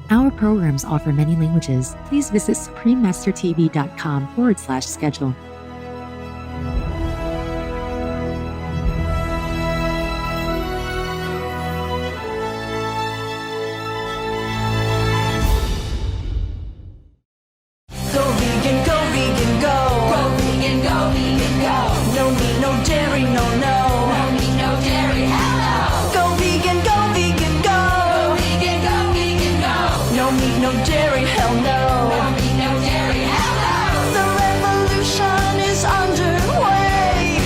Our programs offer many languages. Please visit suprememastertv.com/schedule. Go vegan, go vegan, go. Go vegan, go vegan, go. No meat, no dairy, no, no. No meat, no dairy, hello. Go vegan, go vegan, go. Go vegan, go vegan, go. No meat, no dairy, hell no. No meat, no dairy, hello. The revolution is underway.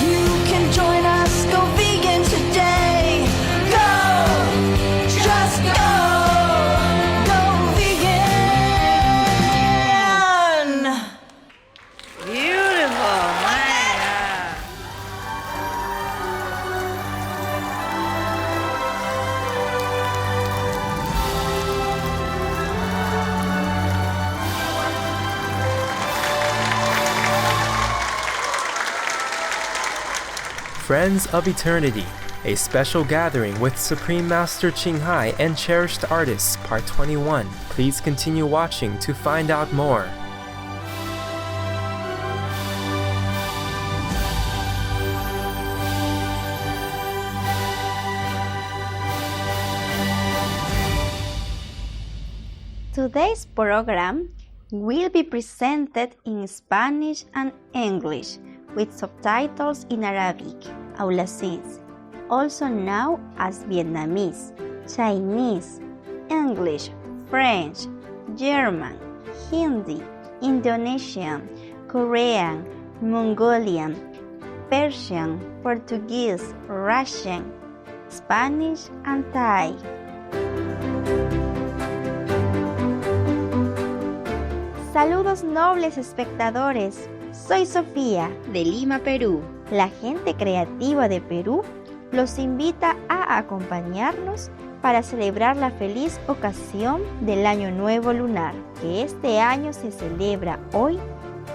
You can join us, go vegan today. Go, just go. Go vegan. Beautiful, Maya. Friends of Eternity, a special gathering with Supreme Master Ching Hai and cherished artists, Part 21. Please continue watching to find out more. Today's program will be presented in Spanish and English with subtitles in Arabic, Aulasis, also known as Vietnamese, Chinese, English, French, German, Hindi, Indonesian, Korean, Mongolian, Persian, Portuguese, Russian, Spanish, and Thai. Saludos nobles espectadores, soy Sofía de Lima, Perú. La gente creativa de Perú los invita a acompañarnos para celebrar la feliz ocasión del Año Nuevo Lunar, que este año se celebra hoy,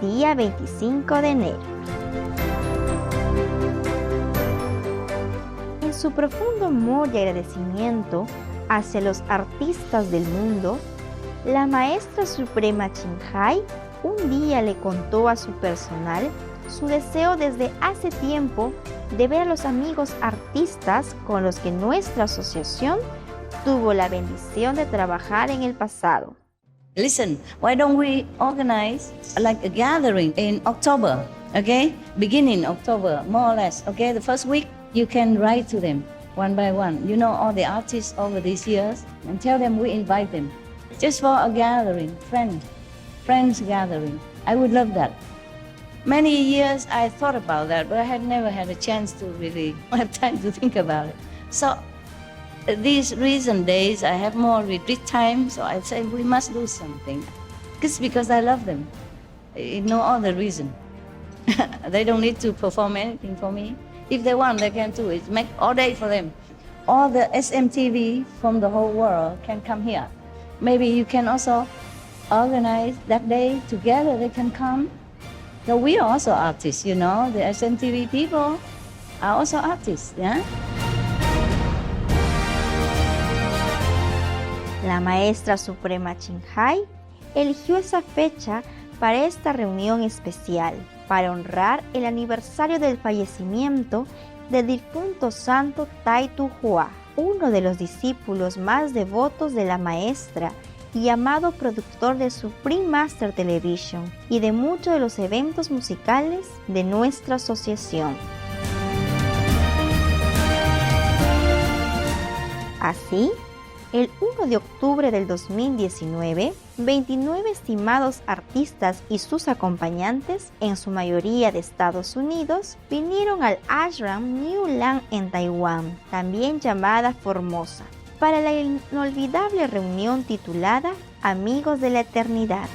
día 25 de enero. En su profundo amor y agradecimiento hacia los artistas del mundo, la maestra suprema Ching Hai un día le contó a su personal su deseo desde hace tiempo de ver a los amigos artistas con los que nuestra asociación tuvo la bendición de trabajar en el pasado. Listen, why don't we organize like a gathering in October, okay? Beginning October, more or less, okay? The first week, you can write to them one by one. You know all the artists over these years and tell them we invite them. Just for a gathering, friends gathering. I would love that. Many years I thought about that, but I had never had a chance to really have time to think about it. So these recent days, I have more retreat time, so I say we must do something. Just because I love them. No other reason. They don't need to perform anything for me. If they want, they can do it. Make all day for them. All the SMTV from the whole world can come here. Maybe you can also organize that day together, they can come. So we are also artists, you know, the SMTV people are also artists, yeah? La maestra suprema Ching Hai eligió esa fecha para esta reunión especial, para honrar el aniversario del fallecimiento del difunto santo Tai Tu Hua, uno de los discípulos más devotos de la maestra y amado productor de Supreme Master Television y de muchos de los eventos musicales de nuestra asociación. Así, el 1 de octubre del 2019, 29 estimados artistas y sus acompañantes, en su mayoría de Estados Unidos, vinieron al ashram New Land en Taiwán, también llamada Formosa, para la inolvidable reunión titulada Amigos de la Eternidad.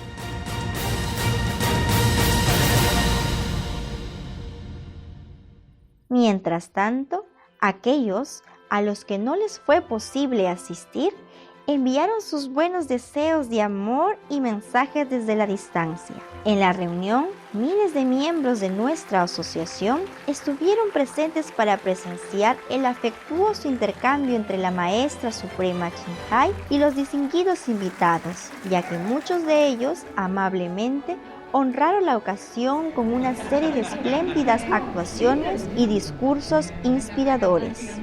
Mientras tanto, aquellos a los que no les fue posible asistir enviaron sus buenos deseos de amor y mensajes desde la distancia. En la reunión, miles de miembros de nuestra asociación estuvieron presentes para presenciar el afectuoso intercambio entre la maestra suprema Chinghai y los distinguidos invitados, ya que muchos de ellos amablemente honraron la ocasión con una serie de espléndidas actuaciones y discursos inspiradores.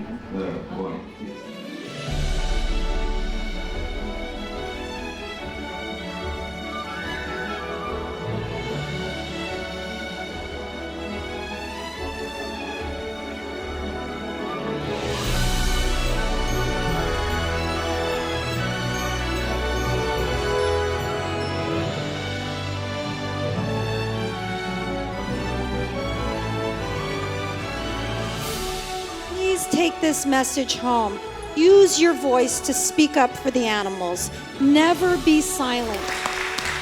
Please take this message home. Use your voice to speak up for the animals. Never be silent.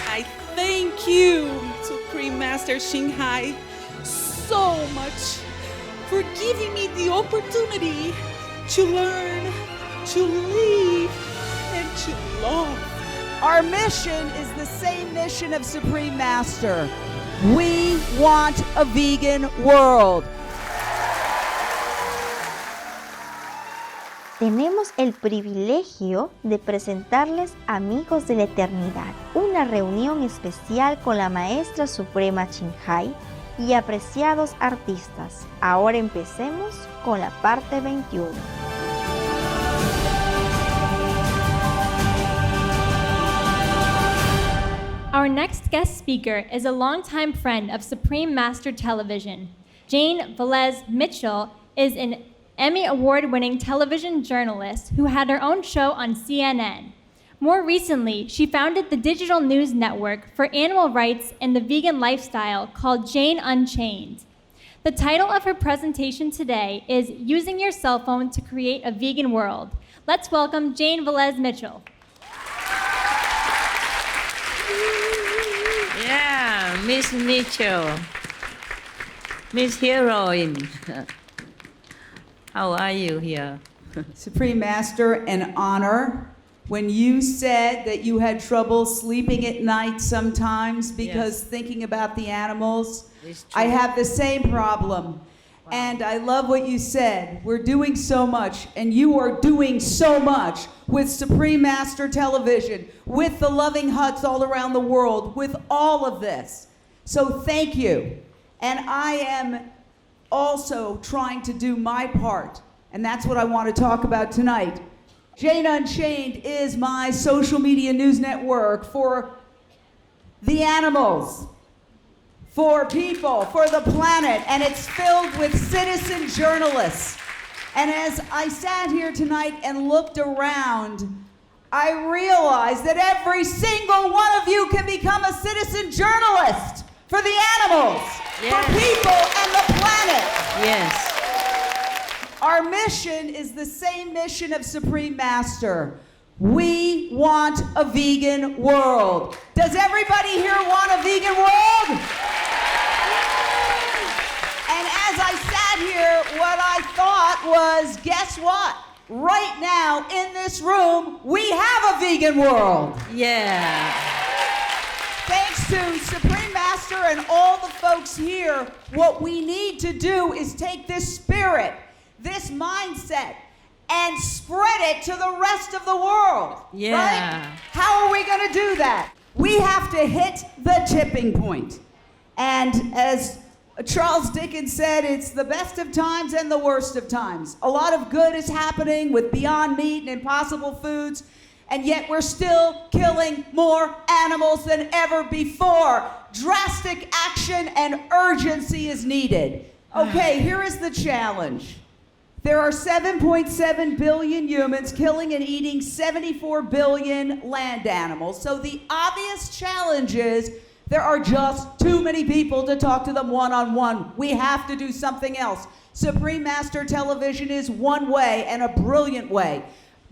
I thank you, Supreme Master Xinghai, so much for giving me the opportunity to learn, to live, and to love. Our mission is the same mission of Supreme Master. We want a vegan world. Tenemos el privilegio de presentarles Amigos de la Eternidad, una reunión especial con la Maestra Suprema Chinghai y apreciados artistas. Ahora empecemos con la parte 21. Our next guest speaker is a longtime friend of Supreme Master Television. Jane Velez Mitchell is an Emmy Award-winning television journalist who had her own show on CNN. More recently, she founded the digital news network for animal rights and the vegan lifestyle called Jane Unchained. The title of her presentation today is Using Your Cell Phone to Create a Vegan World. Let's welcome Jane Velez Mitchell. Yeah, Miss Mitchell, Miss Heroine. How are you here? Supreme Master, an honor. When you said that you had trouble sleeping at night sometimes because Yes. thinking about the animals, It's true. I have the same problem. And I love what you said. We're doing so much, and you are doing so much with Supreme Master Television, with the Loving Huts all around the world, with all of this. So thank you. And I am also trying to do my part, and that's what I want to talk about tonight. Jane Unchained is my social media news network for the animals, for people, for the planet, and it's filled with citizen journalists. And as I sat here tonight and looked around, I realized that every single one of you can become a citizen journalist for the animals, Yes. for people and the planet. Yes. Our mission is the same mission of Supreme Master. We want a vegan world. Does everybody here want a vegan world? And as I sat here, what I thought was, guess what? Right now in this room, we have a vegan world. Yeah. Thanks to Supreme Master and all the folks here, what we need to do is take this spirit, this mindset, and spread it to the rest of the world. Yeah. Right? How are we going to do that? We have to hit the tipping point. And as Charles Dickens said, it's the best of times and the worst of times. A lot of good is happening with Beyond Meat and Impossible Foods, and yet we're still killing more animals than ever before. Drastic action and urgency is needed. Okay, here is the challenge. There are 7.7 billion humans killing and eating 74 billion land animals. So the obvious challenge is there are just too many people to talk to them one-on-one. We have to do something else. Supreme Master Television is one way and a brilliant way.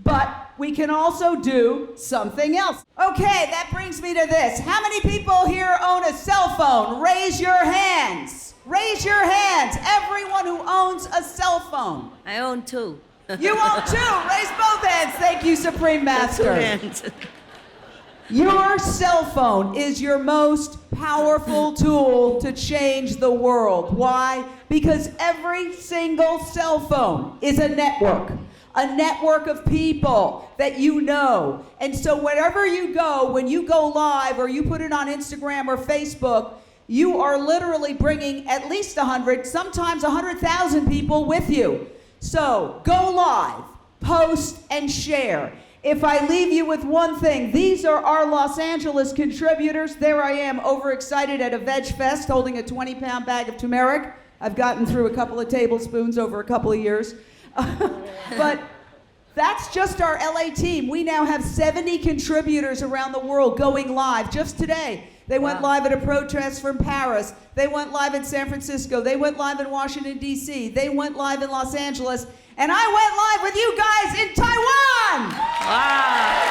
But we can also do something else. Okay, that brings me to this. How many people here own a cell phone? Raise your hands. Raise your hands. Everyone who owns a cell phone. I own two. You won't too. Raise both hands. Thank you, Supreme Master. Your cell phone is your most powerful tool to change the world. Why? Because every single cell phone is a network of people that you know. And so wherever you go, when you go live or you put it on Instagram or Facebook, you are literally bringing at least 100, sometimes 100,000 people with you. So go live, post, and share. If I leave you with one thing, these are our Los Angeles contributors. There I am, overexcited at a Veg Fest, holding a 20-pound bag of turmeric. I've gotten through a couple of tablespoons over a couple of years. But that's just our LA team. We now have 70 contributors around the world going live. Just today, they went live at a protest from Paris. They went live in San Francisco. They went live in Washington, D.C. They went live in Los Angeles. And I went live with you guys in Taiwan! Wow!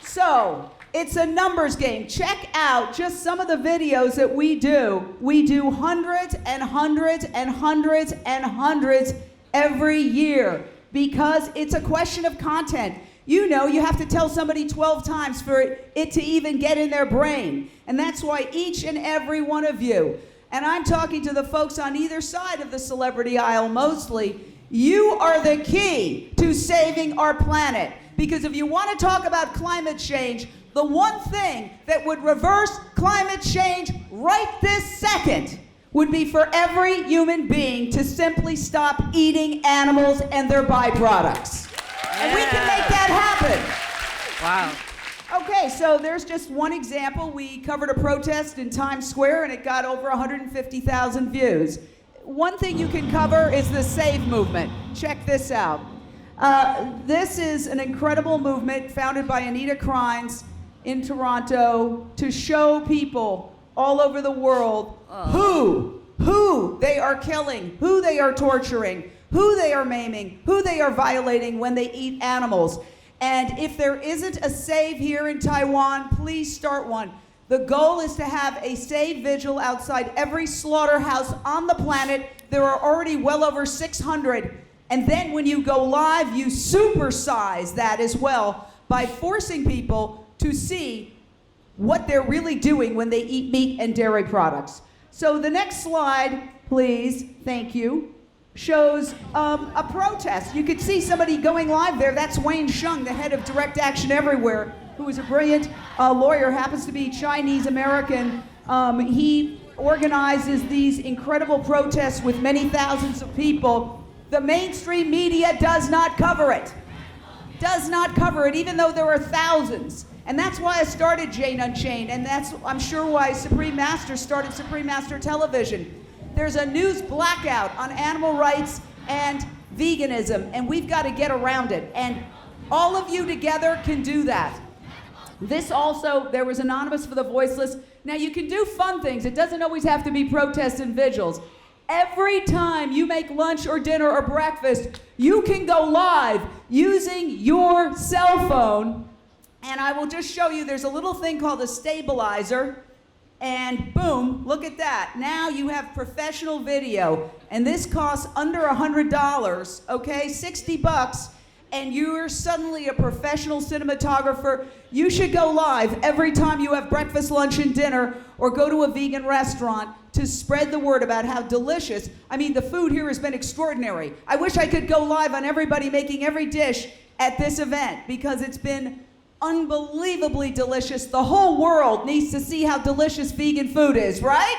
So, it's a numbers game. Check out just some of the videos that we do. We do hundreds and hundreds and hundreds and hundreds every year because it's a question of content. You know, you have to tell somebody 12 times for it to even get in their brain. And that's why each and every one of you, and I'm talking to the folks on either side of the celebrity aisle mostly, you are the key to saving our planet. Because if you want to talk about climate change, the one thing that would reverse climate change right this second would be for every human being to simply stop eating animals and their byproducts. And we can make that happen. Wow. Okay, so there's just one example. We covered a protest in Times Square and it got over 150,000 views. One thing you can cover is the Save movement. Check this out. This is an incredible movement founded by Anita Krines in Toronto to show people all over the world who they are killing, who they are torturing, who they are maiming, who they are violating when they eat animals. And if there isn't a Save here in Taiwan, please start one. The goal is to have a Save vigil outside every slaughterhouse on the planet. There are already well over 600. And then when you go live, you supersize that as well by forcing people to see what they're really doing when they eat meat and dairy products. So the next slide, please, thank you, shows a protest. You could see somebody going live there. That's Wayne Shung, the head of Direct Action Everywhere, who is a brilliant lawyer, happens to be Chinese American. He organizes these incredible protests with many thousands of people. The mainstream media does not cover it. Does not cover it, even though there are thousands. And that's why I started Jane Unchained, and that's, I'm sure, why Supreme Master started Supreme Master Television. There's a news blackout on animal rights and veganism, and we've got to get around it. And all of you together can do that. This also, there was Anonymous for the Voiceless. Now, you can do fun things. It doesn't always have to be protests and vigils. Every time you make lunch or dinner or breakfast, you can go live using your cell phone. And I will just show you, there's a little thing called a stabilizer. And boom, look at that. Now you have professional video. And this costs under $100, okay? 60 bucks. And you're suddenly a professional cinematographer. You should go live every time you have breakfast, lunch, and dinner, or go to a vegan restaurant to spread the word about how delicious. I mean, the food here has been extraordinary. I wish I could go live on everybody making every dish at this event because it's been unbelievably delicious. The whole world needs to see how delicious vegan food is, right?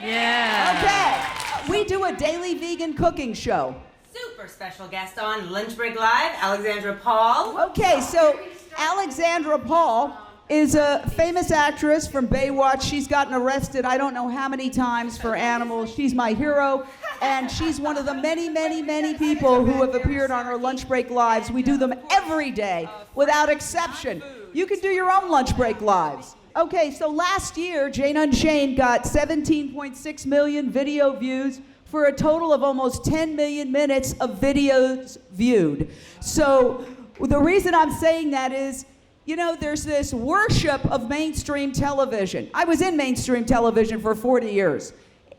Yeah. Okay. We do a daily vegan cooking show. Super special guest on Lunch Break Live, Alexandra Paul. Okay, so Alexandra Paul is a famous actress from Baywatch. She's gotten arrested I don't know how many times for animals. She's my hero, and she's one of the many, many, many people who have appeared on our Lunch Break Lives. We do them every day, without exception. You can do your own Lunch Break Lives. Okay, so last year, Jane Unchained got 17.6 million video views for a total of almost 10 million minutes of videos viewed. So the reason I'm saying that is, you know, there's this worship of mainstream television. I was in mainstream television for 40 years.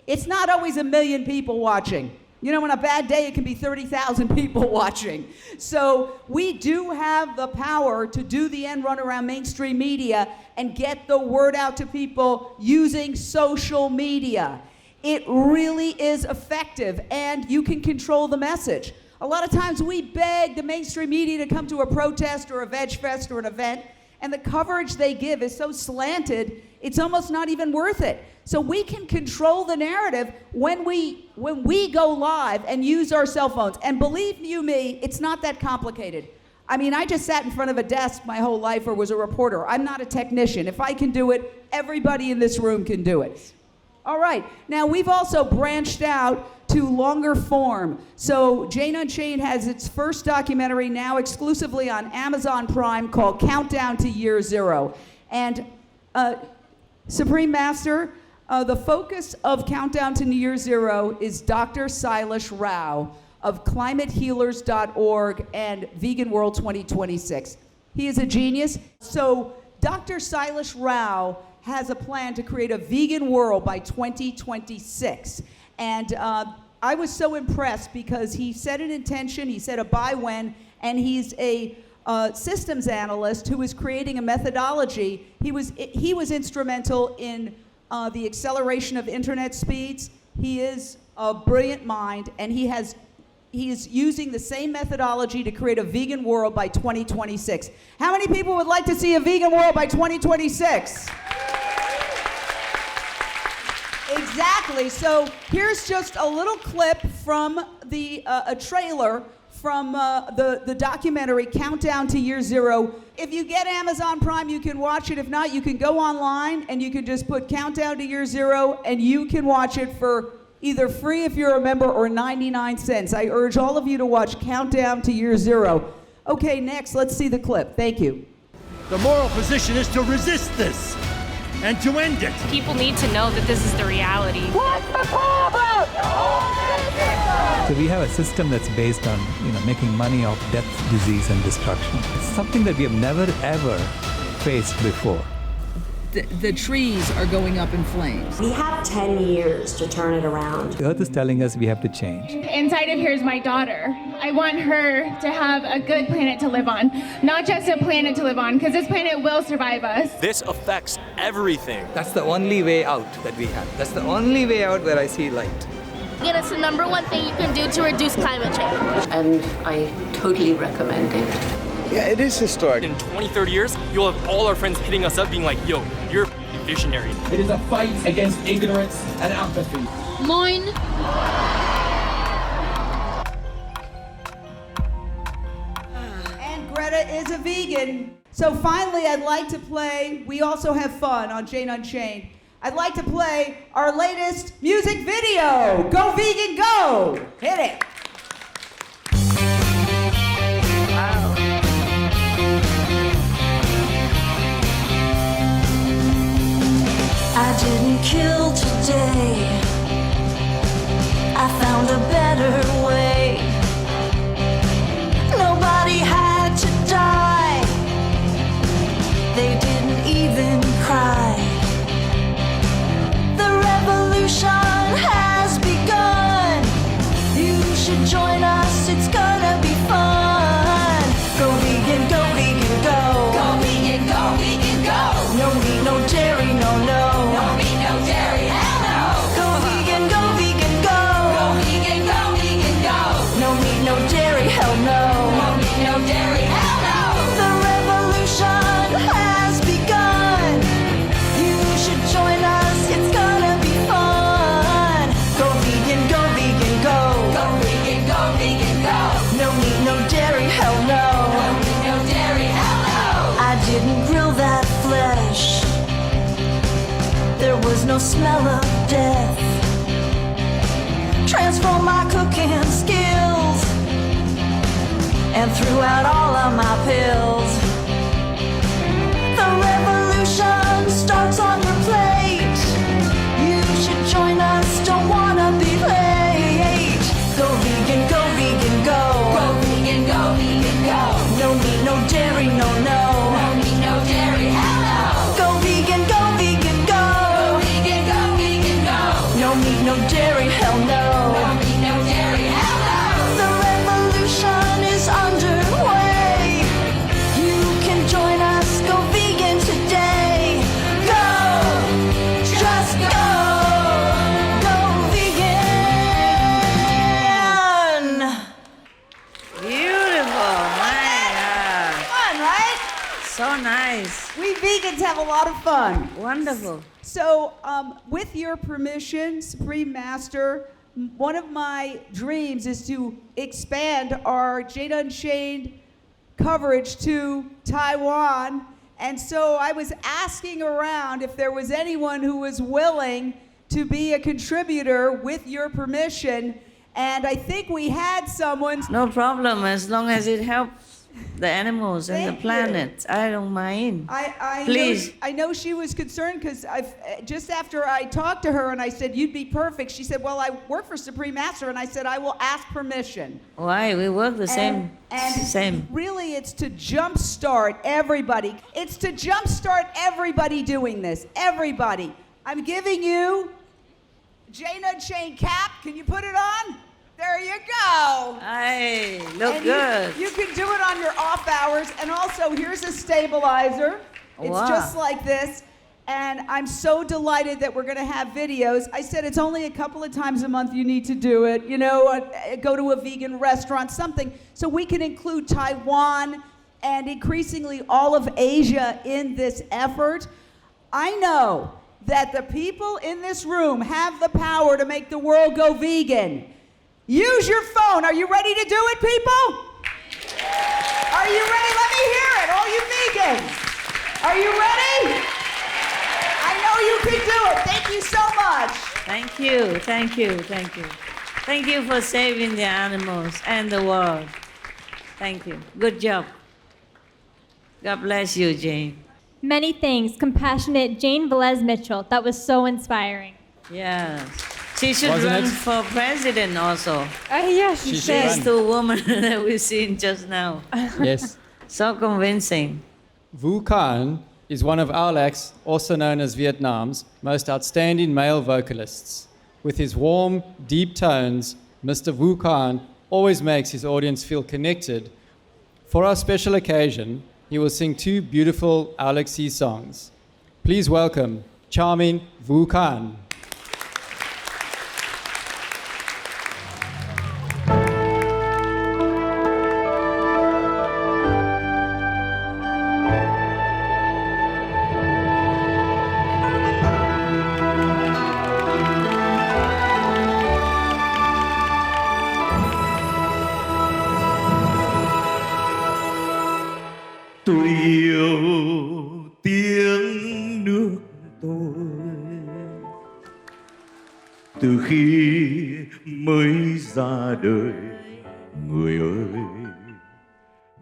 It's not always a million people watching. You know, on a bad day, it can be 30,000 people watching. So we do have the power to do the end run around mainstream media and get the word out to people using social media. It really is effective, and you can control the message. A lot of times we beg the mainstream media to come to a protest or a veg fest or an event, and the coverage they give is so slanted, it's almost not even worth it. So we can control the narrative when we go live and use our cell phones. And believe you me, it's not that complicated. I mean, I just sat in front of a desk my whole life or was a reporter. I'm not a technician. If I can do it, everybody in this room can do it. All right, now we've also branched out to longer form. So Jane Unchained has its first documentary now exclusively on Amazon Prime called Countdown to Year Zero. And Supreme Master, the focus of Countdown to Year Zero is Dr. Silas Rao of climatehealers.org and Vegan World 2026. He is a genius. So Dr. Silas Rao has a plan to create a vegan world by 2026. And I was so impressed because he set an intention, he set a by when, and he's a systems analyst who is creating a methodology. He was instrumental in the acceleration of internet speeds. He is a brilliant mind, and he is using the same methodology to create a vegan world by 2026. How many people would like to see a vegan world by 2026? Exactly. So here's just a little clip from a trailer from the documentary Countdown to Year Zero. If you get Amazon Prime, you can watch it. If not, you can go online and you can just put Countdown to Year Zero and you can watch it for either free if you're a member or 99 cents. I urge all of you to watch Countdown to Year Zero. Okay, next, let's see the clip. Thank you. The moral position is to resist this and to end it. People need to know that this is the reality. What's the problem? So we have a system that's based on, making money off death, disease, and destruction. It's something that we have never, ever faced before. The trees are going up in flames. We have 10 years to turn it around. The Earth is telling us we have to change. Inside of here is my daughter. I want her to have a good planet to live on, not just a planet to live on, because this planet will survive us. This affects everything. That's the only way out that we have. That's the only way out where I see light. Yeah, it's the number one thing you can do to reduce climate change. And I totally recommend it. Yeah, it is historic. In 20, 30 years, you'll have all our friends hitting us up being like, yo, you're visionary. It is a fight against ignorance and apathy. Moin. And Greta is a vegan. So finally, I'd like to play, we also have fun on Jane Unchained. I'd like to play our latest music video. Go Vegan Go! Hit it. I didn't kill today. I found a better way. Nobody had to die. They didn't even cry. The revolution has begun. You should join us, it's gonna be fun. Go vegan, go vegan, go. Go vegan, go vegan, go. No meat, no dairy, no, no. No meat, no dairy, hell no. Go vegan, go vegan, go. Go vegan, go vegan, go. No meat, no dairy, hell no. No meat, no dairy, hell no. The revolution has begun. You should join us, it's gonna be fun. Go vegan, go vegan, go. Go vegan, go vegan, go. No meat, no dairy, hell no. No meat, no dairy, hell no. I didn't grill that flesh. There was no smell of death. Transform my cooking skills and threw out all of my pills. The revolution starts on your plate. You should join us, don't wanna be late. Go vegan, go vegan, go. Go vegan, go vegan, go. No meat, no dairy, no, no. No meat, no dairy, hell no. Go vegan, go vegan, go. Go vegan, go vegan, go. No meat, no dairy, hell no. No meat, no dairy, So nice. We vegans have a lot of fun. Wonderful. So, with your permission, Supreme Master, one of my dreams is to expand our Jade Unchained coverage to Taiwan. And so I was asking around if there was anyone who was willing to be a contributor with your permission. And I think we had someone. No problem, as long as it helps the animals and the planet. I don't mind. Please. I know she was concerned because just after I talked to her and I said, you'd be perfect, she said, well, I work for Supreme Master, and I said, I will ask permission. Why? We work the same. Really, it's to jumpstart everybody. It's to jumpstart everybody doing this. Everybody. I'm giving you Jane Unchained cap. Can you put it on? There you go. Hey, look and good. You can do it on your off hours. And also, here's a stabilizer. It's Wow. just like this. And I'm so delighted that we're going to have videos. I said it's only a couple of times a month you need to do it. You know, go to a vegan restaurant, something. So we can include Taiwan and increasingly all of Asia in this effort. I know that the people in this room have the power to make the world go vegan. Use your phone. Are you ready to do it, people? Are you ready? Let me hear it, all you vegans. Are you ready? I know you can do it. Thank you so much. Thank you, thank you, thank you. Thank you for saving the animals and the world. Thank you. Good job. God bless you, Jane. Many thanks, compassionate Jane Velez Mitchell. That was so inspiring. Yes. She should Wasn't run it? for president also. Yeah, she should. She's the woman that we've seen just now. Yes. So convincing. Vu Khan is one of our acts, also known as Vietnam's, most outstanding male vocalists. With his warm, deep tones, Mr. Vu Khan always makes his audience feel connected. For our special occasion, he will sing two beautiful Alexi songs. Please welcome charming Vu Khan. Tôi yêu tiếng nước tôi từ khi mới ra đời. Người ơi,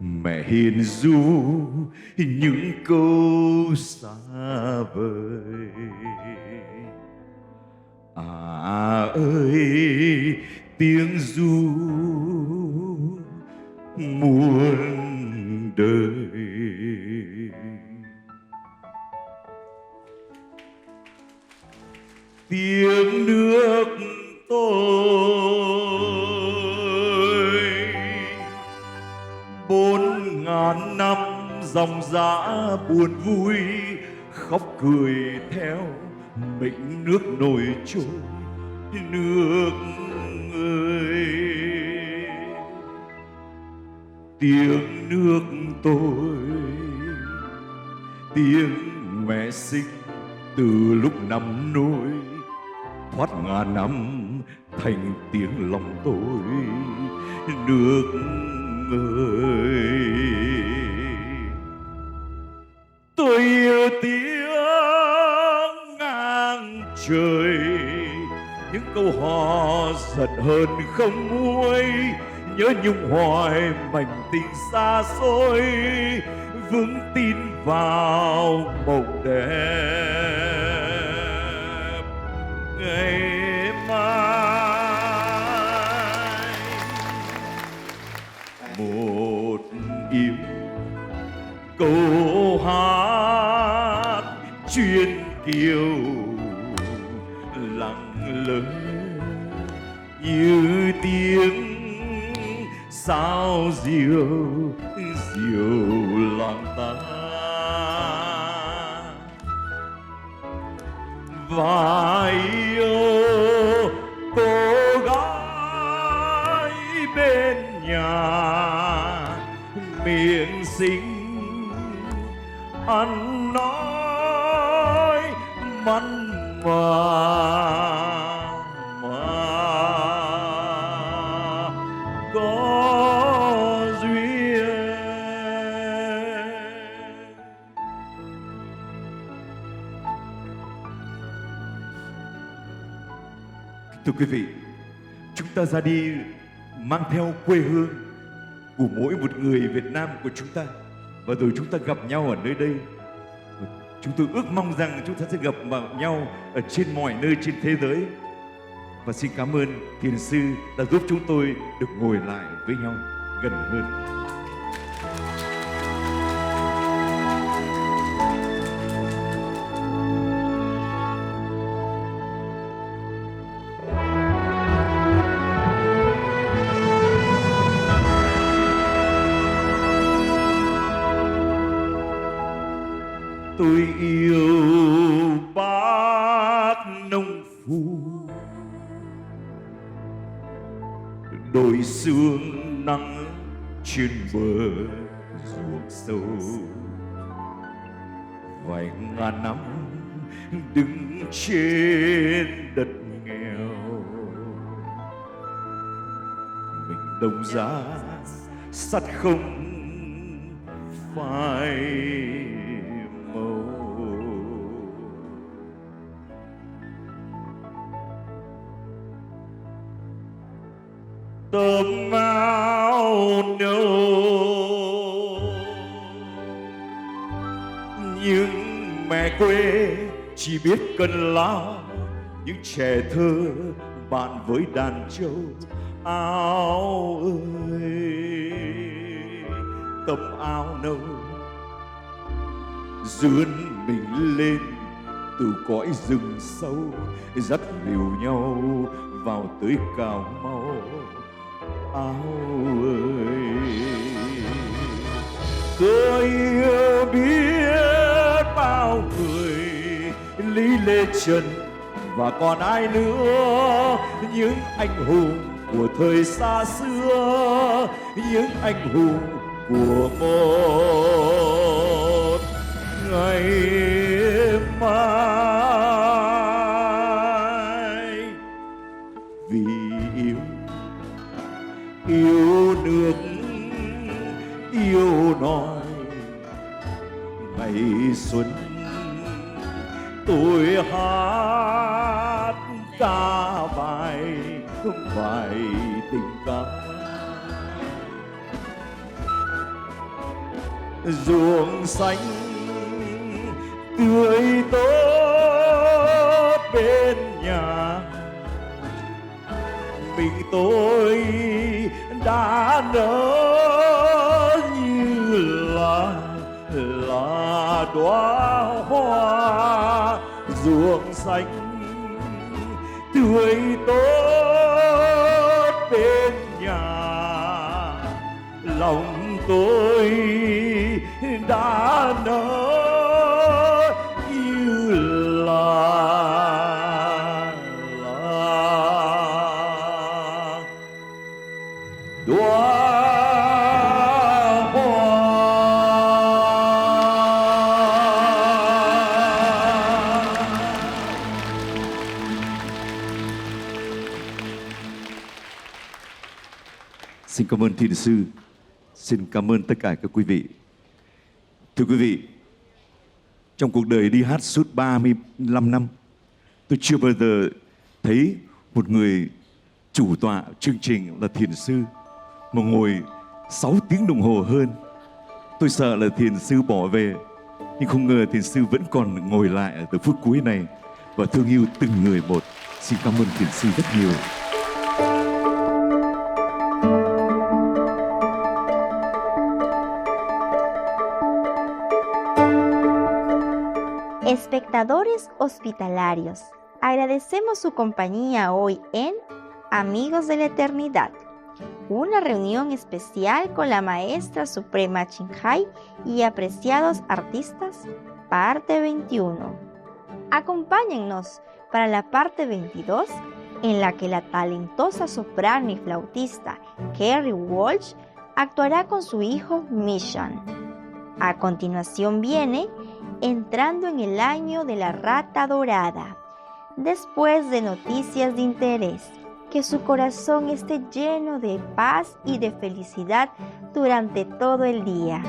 mẹ hiền ru những câu xa vời. À ơi, tiếng ru muôn đời. Tiếng nước tôi 4000 năm dòng dã buồn vui, khóc cười theo mệnh nước nổi trôi. Nước ơi, tiếng nước tôi, tiếng mẹ sinh từ lúc nằm nôi, thoát ngàn năm thành tiếng lòng tôi. Nước ơi, tôi yêu tiếng ngang trời, những câu hò giận hờn không nguôi, nhớ nhung hoài mảnh tình xa xôi, vững tin vào mộng đẹp ngày mai. Một im câu hát chuyên kiều lặng lẽ như tiếng sao diều diều lòng ta. Và yêu cô gái bên nhà miệng xinh ăn nói mặn mà có duyên. Thưa quý vị, chúng ta ra đi mang theo quê hương của mỗi một người Việt Nam của chúng ta, và rồi chúng ta gặp nhau ở nơi đây. Chúng tôi ước mong rằng chúng ta sẽ gặp nhau ở trên mọi nơi trên thế giới. Và xin cảm ơn thiền sư đã giúp chúng tôi được ngồi lại với nhau gần hơn. Tôi yêu bác nông phu, đồi sương nắng trên bờ ruộng sâu, vài ngàn năm đứng trên đất nghèo. Mình đồng giá sắt không phai màu. Tấm áo nâu nhưng mẹ quê chỉ biết cần lao, những trẻ thơ bạn với đàn trâu. Áo ơi, tấm áo nâu dướn mình lên từ cõi rừng sâu, dắt dìu nhau vào tới Cà Mau. Áo ơi, tôi yêu biết bao người Lý Lê Trần và còn ai nữa, những anh hùng của thời xa xưa, những anh hùng của một ngày mai. Vì yêu nước, yêu nòi ngày xuân, tôi hát ca bài tình ca. Ruộng xanh tươi tốt bên nhà, mình tôi đã nở như là đóa hoa. Ruộng xanh tươi tốt bên nhà, lòng tôi đã nở như là đóa hoa. Xin cảm ơn thiền sư. Xin cảm ơn tất cả các quý vị. Thưa quý vị, trong cuộc đời đi hát suốt 35 năm, tôi chưa bao giờ thấy một người chủ tọa chương trình là thiền sư mà ngồi 6 tiếng đồng hồ hơn. Tôi sợ là thiền sư bỏ về, nhưng không ngờ thiền sư vẫn còn ngồi lại ở từ phút cuối này và thương yêu từng người một. Xin cảm ơn thiền sư rất nhiều. Espectadores hospitalarios, agradecemos su compañía hoy en Amigos de la Eternidad, una reunión especial con la Maestra Suprema Ching Hai y apreciados artistas, parte 21. Acompáñennos para la parte 22, en la que la talentosa soprano y flautista Kerry Walsh actuará con su hijo Mission. A continuación viene entrando en el año de la rata dorada. Después de noticias de interés, que su corazón esté lleno de paz y de felicidad durante todo el día.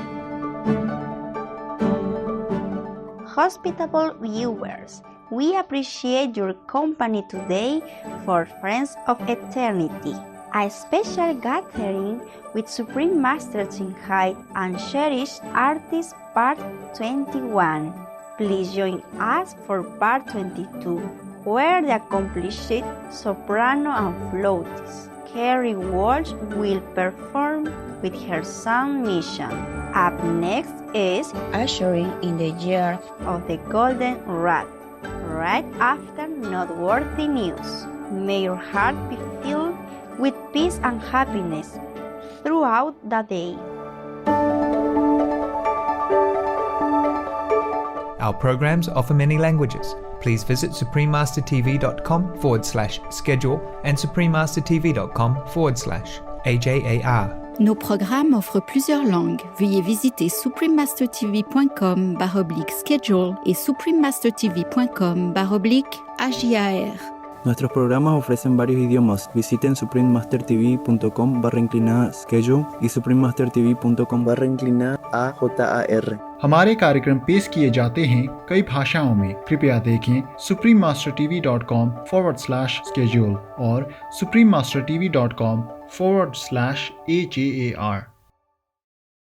Hospitable viewers, we appreciate your company today for Friends of Eternity, a special gathering with Supreme Master Qinghai and cherished artist Part 21. Please join us for Part 22, where the accomplished soprano and flautist Carrie Walsh will perform with her song Mission. Up next is Ushering in the Year of the Golden Rat, right after Noteworthy News. May your heart be filled with peace and happiness throughout the day. Our programs offer many languages. Please visit suprememastertv.com/schedule and suprememastertv.com/AJAR. Nos programmes offrent plusieurs langues. Veuillez visiter suprememastertv.com/schedule et suprememastertv.com/AJAR. Nuestros programas ofrecen varios idiomas. Visiten suprememastertv.com/schedule y suprememastertv.com/AJAR. हमारे कार्यक्रम पेश किए जाते हैं कई भाषाओं में। कृपया देखें suprememastertv.com/schedule और suprememastertv.com/AJAR।